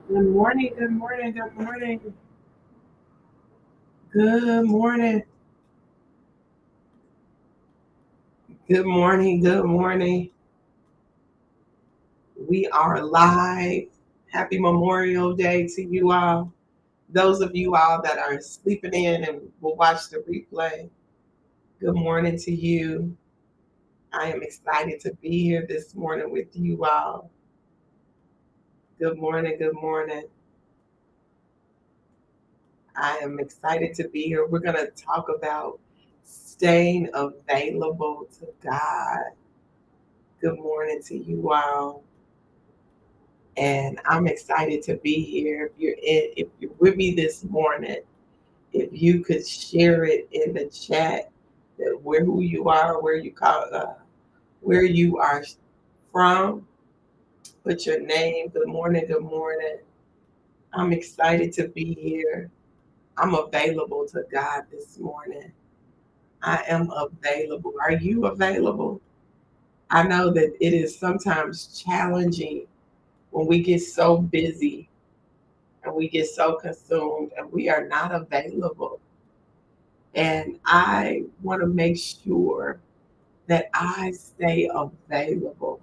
Good morning, good morning, good morning, good morning, good morning, good morning. We are live. Happy Memorial Day to you all. Those of you all that are sleeping in and will watch the replay, good morning to you. I am excited to be here this morning with you all. Good morning, good morning. I am excited to be here. We're going to talk about staying available to God. Good morning to you all. And I'm excited to be here. If you're with me this morning, if you could share it in the chat that where who you are, where you are from, put your name. Good morning, good morning. I'm excited to be here. I'm available to God this morning. I am available. Are you available? I know that it is sometimes challenging when we get so busy and we get so consumed and we are not available. And I want to make sure that I stay available.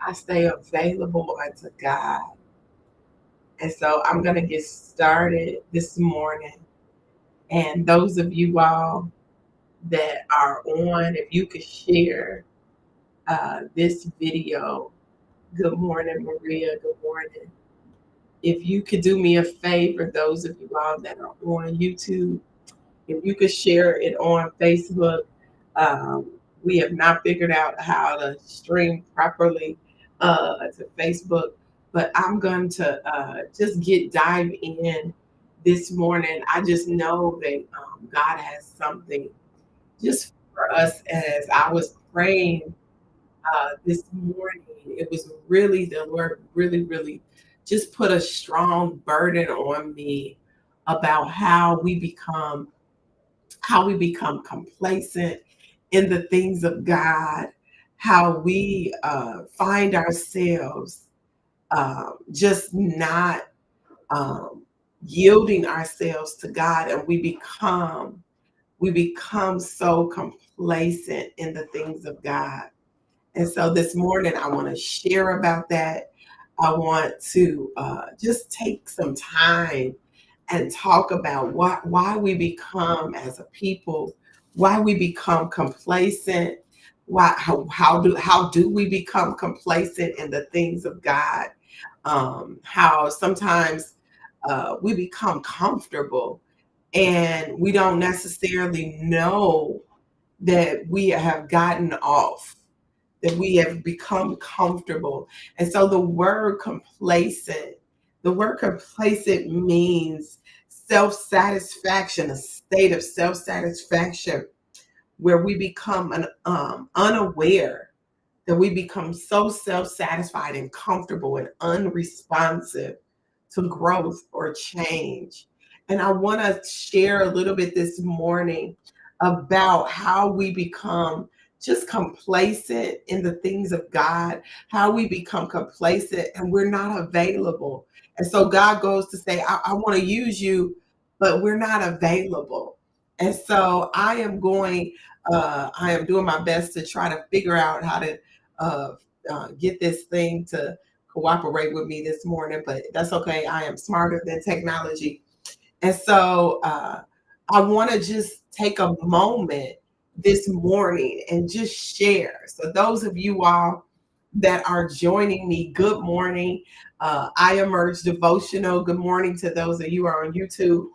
I stay available unto God. And so I'm going to get started this morning. And those of you all that are on, if you could share this video. Good morning, Maria. Good morning. If you could do me a favor, those of you all that are on YouTube, if you could share it on Facebook. We have not figured out how to stream properly to Facebook, but I'm going to just dive in this morning. I just know that God has something just for us. As I was praying this morning, it was really the Lord really just put a strong burden on me about how we become complacent in the things of God, how we find ourselves just not um, yielding ourselves to God, and we become so complacent in the things of God. And so this morning, I want to share about that. I want to just take some time and talk about why we become as a people, why we become complacent, how do we become complacent in the things of God? How sometimes we become comfortable and we don't necessarily know that we have gotten off, that we have become comfortable. And so the word complacent means self-satisfaction, a state of self-satisfaction where we become unaware, that we become so self-satisfied and comfortable and unresponsive to growth or change. And I want to share a little bit this morning about how we become just complacent in the things of God, how we become complacent and we're not available. And so God goes to say, I want to use you, but we're not available. And so I am doing my best to try to figure out how to uh, get this thing to cooperate with me this morning, but that's okay. I am smarter than technology. And so I want to just take a moment this morning and just share. So, those of you all that are joining me, good morning. I Emerge Devotional. Good morning to those of you who are on YouTube.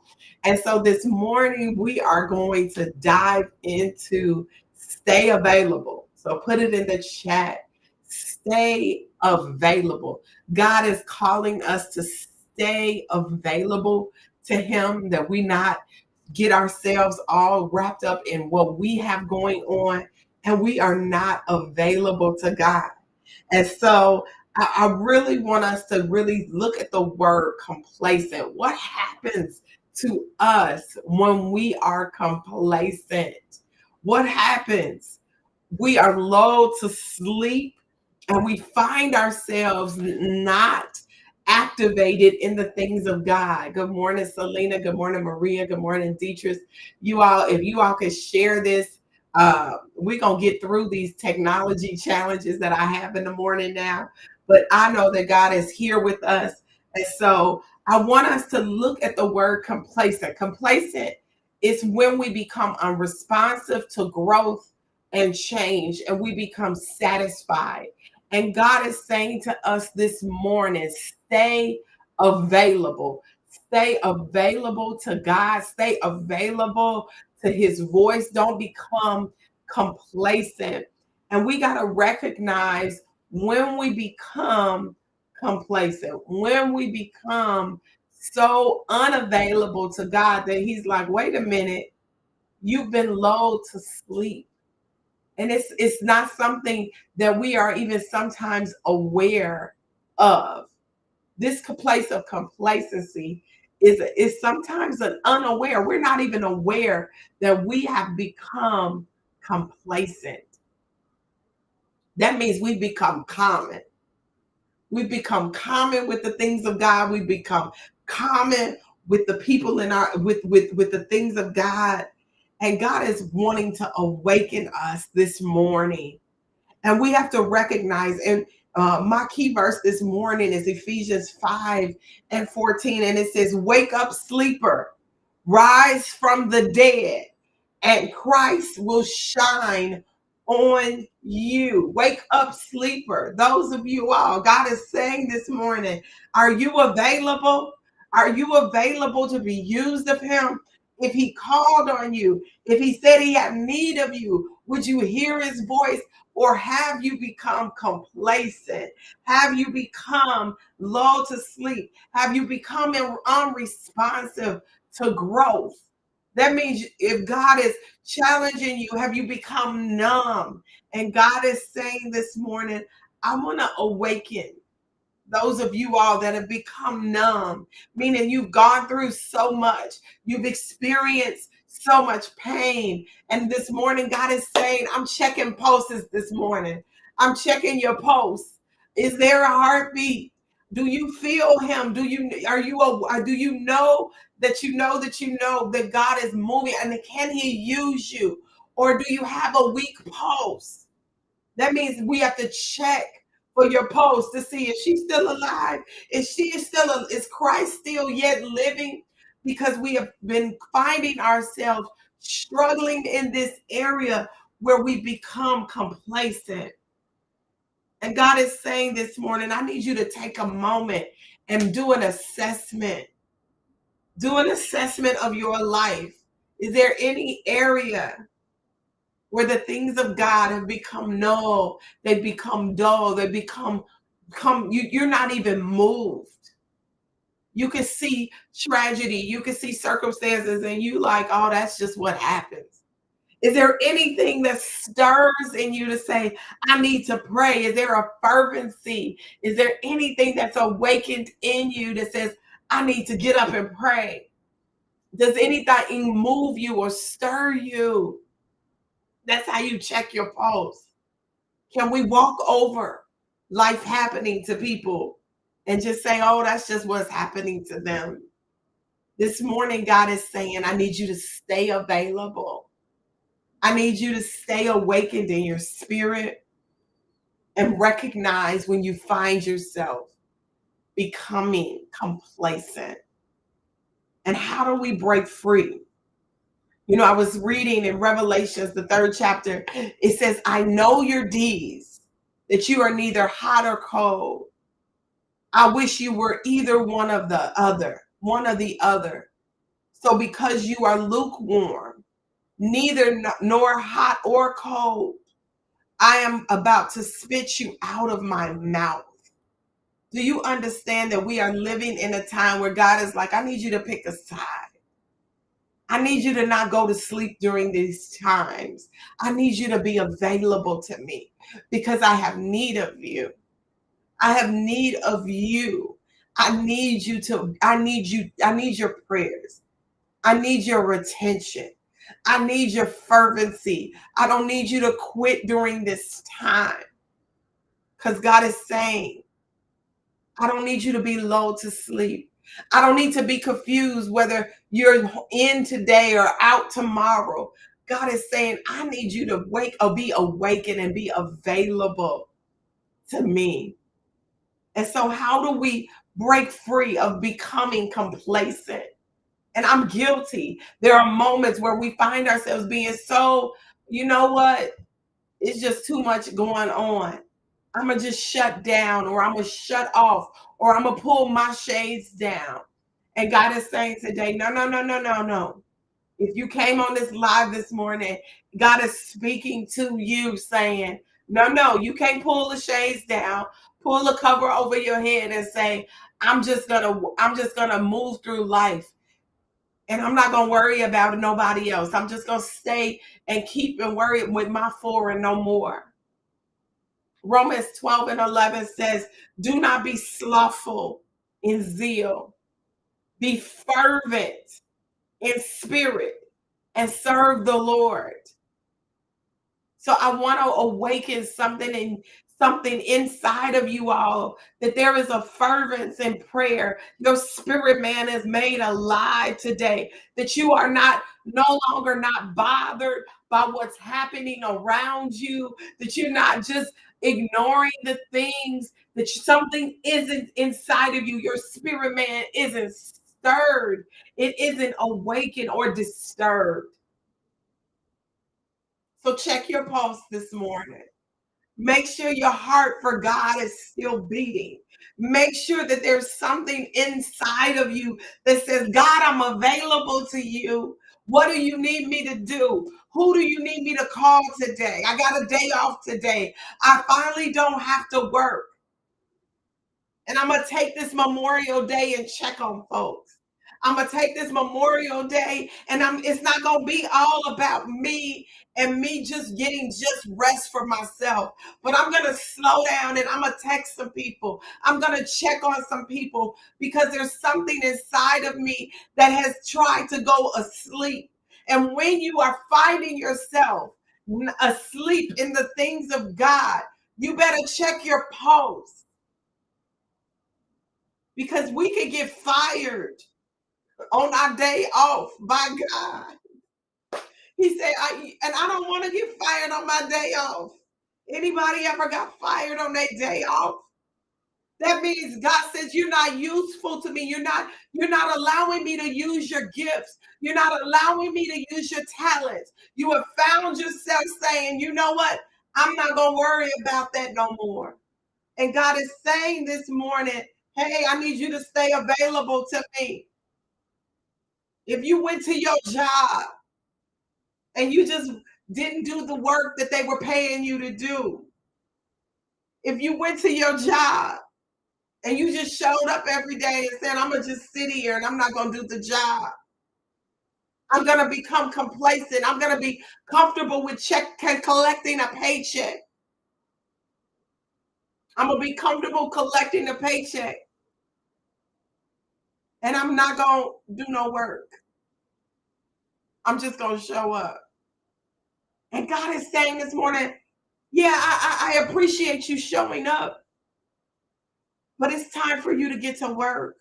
And so, this morning, we are going to dive into stay available. So, put it in the chat. Stay available. God is calling us to stay available to Him, that we not get ourselves all wrapped up in what we have going on and we are not available to God. And so I really want us to really look at the word complacent. What happens to us when we are complacent? What happens? We are lulled to sleep and we find ourselves not activated in the things of God. Good morning, Selena. Good morning, Maria. Good morning, Dietrich. You all, if you all could share this, we're going to get through these technology challenges that I have in the morning now. But I know that God is here with us. And so I want us to look at the word complacent. Complacent is when we become unresponsive to growth and change, and we become satisfied. And God is saying to us this morning, stay available. Stay available to God. Stay available to his voice. Don't become complacent. And we got to recognize when we become complacent, when we become so unavailable to God that he's like, wait a minute, you've been lulled to sleep. And it's not something that we are even sometimes aware of. This place of complacency is sometimes an unaware. We're not even aware that we have become complacent. That means we become common. We become common with the things of God. We become common with the people in our with the things of God. And God is wanting to awaken us this morning. And we have to recognize, and my key verse this morning is Ephesians 5:14. And it says, wake up, sleeper, rise from the dead, and Christ will shine on you. Wake up, sleeper. Those of you all, God is saying this morning, are you available? Are you available to be used of him? If he called on you, if he said he had need of you, would you hear his voice? Or have you become complacent? Have you become lulled to sleep? Have you become unresponsive to growth? That means if God is challenging you, have you become numb? And God is saying this morning, I want to awaken those of you all that have become numb, meaning you've gone through so much, you've experienced so much pain. And this morning, God is saying, I'm checking pulses this morning. I'm checking your pulse. Is there a heartbeat? Do you feel him? Do you know that God is moving, and can he use you? Or do you have a weak pulse? That means we have to check for your pulse to see if she's still alive. Is Christ still yet living? Because we have been finding ourselves struggling in this area where we become complacent. And God is saying this morning, I need you to take a moment and do an assessment. Do an assessment of your life. Is there any area where the things of God have become null, they become dull, they you're not even moved. You can see tragedy, you can see circumstances, and you like, oh, that's just what happens. Is there anything that stirs in you to say, I need to pray? Is there a fervency? Is there anything that's awakened in you that says, I need to get up and pray? Does anything move you or stir you? That's how you check your pulse. Can we walk over life happening to people and just say, oh, that's just what's happening to them? This morning, God is saying, I need you to stay available. I need you to stay awakened in your spirit and recognize when you find yourself becoming complacent. And how do we break free? You know, I was reading in Revelations, the 3rd chapter, it says, I know your deeds, that you are neither hot or cold. I wish you were either one of the other, one or the other. So because you are lukewarm, neither nor hot or cold, I am about to spit you out of my mouth. Do you understand that we are living in a time where God is like, I need you to pick a side. I need you to not go to sleep during these times. I need you to be available to me because I have need of you. I have need of you. I need your prayers. I need your retention. I need your fervency. I don't need you to quit during this time. Because God is saying, I don't need you to be lulled to sleep. I don't need to be confused whether you're in today or out tomorrow. God is saying, I need you to wake or be awakened and be available to me. And so, how do we break free of becoming complacent? And I'm guilty. There are moments where we find ourselves being so, you know what? It's just too much going on. I'm going to just shut down, or I'm going to shut off, or I'm going to pull my shades down. And God is saying today, no, no, no, no, no, no. If you came on this live this morning, God is speaking to you saying, no, no, you can't pull the shades down, pull the cover over your head and say, I'm just gonna move through life. And I'm not gonna worry about nobody else. I'm just gonna stay and keep and worry with my four and no more. Romans 12 and 11 says, do not be slothful in zeal, be fervent in spirit, and serve the Lord. So I want to awaken something inside of you all, that there is a fervence in prayer. Your spirit man is made alive today, that you are not no longer not bothered by what's happening around you, that you're not just ignoring the things, that something isn't inside of you. Your spirit man isn't stirred. It isn't awakened or disturbed. So check your pulse this morning. Make sure your heart for God is still beating. Make sure that there's something inside of you that says, God, I'm available to you. What do you need me to do? Who do you need me to call today? I got a day off today. I finally don't have to work. And I'm going to take this Memorial Day and check on folks. I'm going to take this Memorial Day and it's not going to be all about me and me just getting just rest for myself. But I'm going to slow down and I'm going to text some people. I'm going to check on some people because there's something inside of me that has tried to go asleep. And when you are finding yourself asleep in the things of God, you better check your pulse, because we could get fired on our day off by God. He said, I don't want to get fired on my day off. Anybody ever got fired on their day off? That means God says you're not useful to me. You're not allowing me to use your gifts. You're not allowing me to use your talents. You have found yourself saying, you know what? I'm not going to worry about that no more. And God is saying this morning, hey, I need you to stay available to me. If you went to your job and you just didn't do the work that they were paying you to do, if you went to your job and you just showed up every day and said, I'm going to just sit here and I'm not going to do the job, I'm going to become complacent. I'm going to be comfortable with collecting a paycheck. I'm going to be comfortable collecting a paycheck. And I'm not going to do no work. I'm just going to show up. And God is saying this morning, yeah, I appreciate you showing up, but it's time for you to get to work.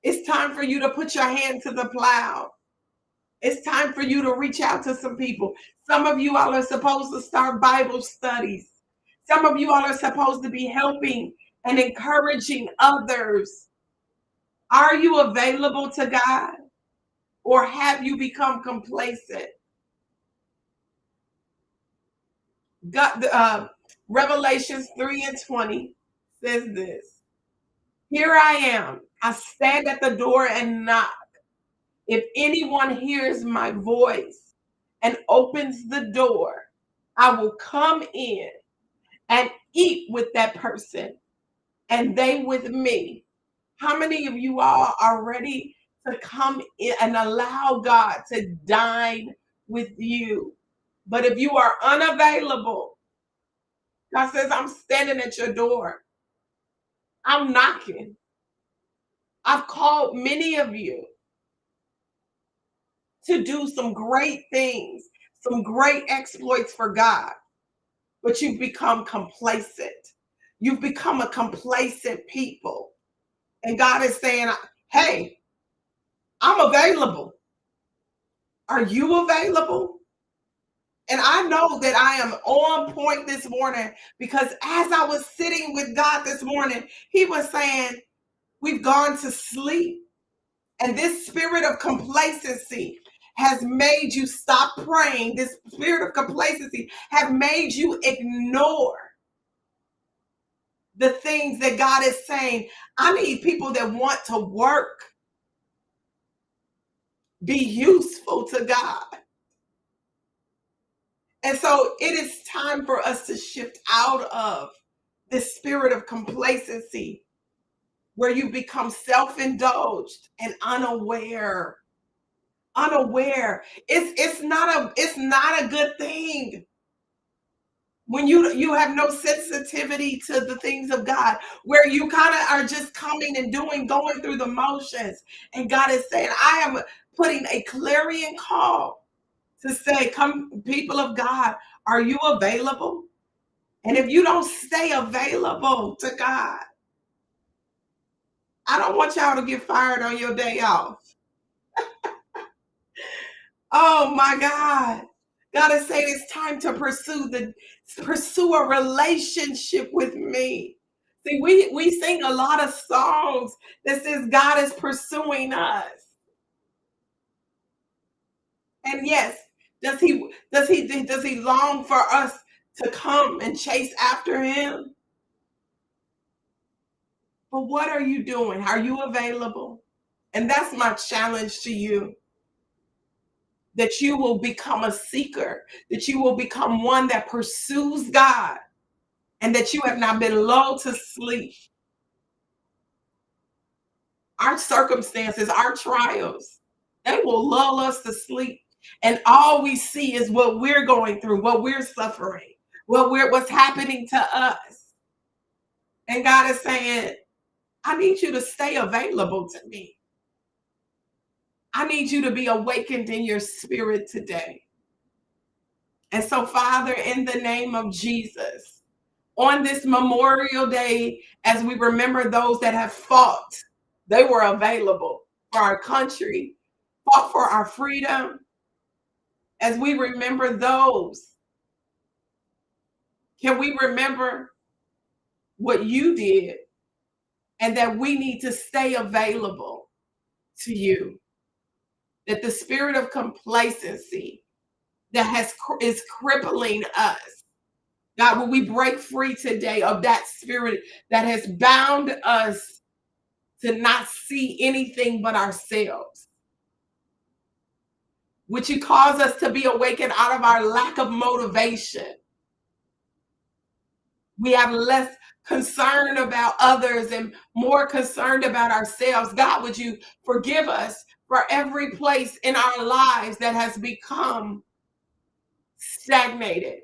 It's time for you to put your hand to the plow. It's time for you to reach out to some people. Some of you all are supposed to start Bible studies. Some of you all are supposed to be helping and encouraging others. Are you available to God, or have you become complacent? God, Revelations 3 and 20 says this. Here I am. I stand at the door and knock. If anyone hears my voice and opens the door, I will come in and eat with that person and they with me. How many of you all are ready to come in and allow God to dine with you? But if you are unavailable, God says, I'm standing at your door. I'm knocking. I've called many of you to do some great things, some great exploits for God, but you've become complacent. You've become a complacent people. And God is saying, hey, I'm available. Are you available? And I know that I am on point this morning because as I was sitting with God this morning, He was saying, we've gone to sleep. And this spirit of complacency has made you stop praying. This spirit of complacency have made you ignore the things that God is saying. I need people that want to work, be useful to God. And so it is time for us to shift out of this spirit of complacency where you become self-indulged and unaware. Unaware. It's not a good thing when you have no sensitivity to the things of God, where you kind of are just coming and going through the motions. And God is saying, I am putting a clarion call to say, come, people of God, are you available? And if you don't stay available to God, I don't want y'all to get fired on your day off. Oh my God. God is saying it's time to pursue a relationship with me. See, we sing a lot of songs that says God is pursuing us. And yes, does he long for us to come and chase after him? But what are you doing? Are you available? And that's my challenge to you, that you will become a seeker, that you will become one that pursues God, and that you have not been lulled to sleep. Our circumstances, our trials, they will lull us to sleep. And all we see is what we're going through, what we're suffering, what's happening to us. And God is saying, I need you to stay available to me. I need you to be awakened in your spirit today. And so, Father, in the name of Jesus, on this Memorial Day, as we remember those that have fought, they were available for our country, fought for our freedom. As we remember those, can we remember what you did, and that we need to stay available to you? That the spirit of complacency that is crippling us, God, will we break free today of that spirit that has bound us to not see anything but ourselves? Would you cause us to be awakened out of our lack of motivation? We have less concern about others and more concerned about ourselves. God, would you forgive us for every place in our lives that has become stagnated?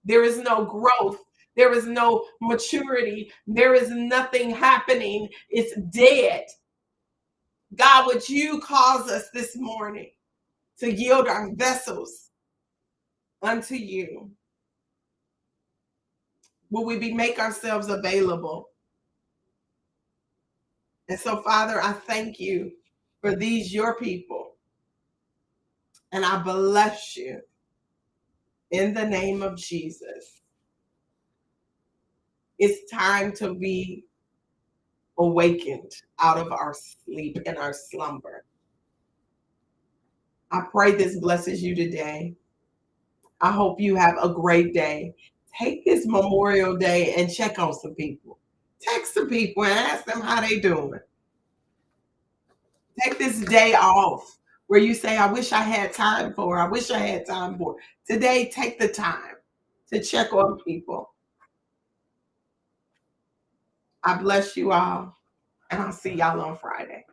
There is no growth. There is no maturity. There is nothing happening. It's dead. God, would you cause us this morning to yield our vessels unto you? Will we make ourselves available? And so, Father, I thank you for these, your people. And I bless you in the name of Jesus. It's time to be awakened out of our sleep and our slumber. I pray this blesses you today. I hope you have a great day. Take this Memorial Day and check on some people. Text some people and ask them how they doing. Take this day off where you say, I wish I had time for, I wish I had time for. Today, take the time to check on people. I bless you all, and I'll see y'all on Friday.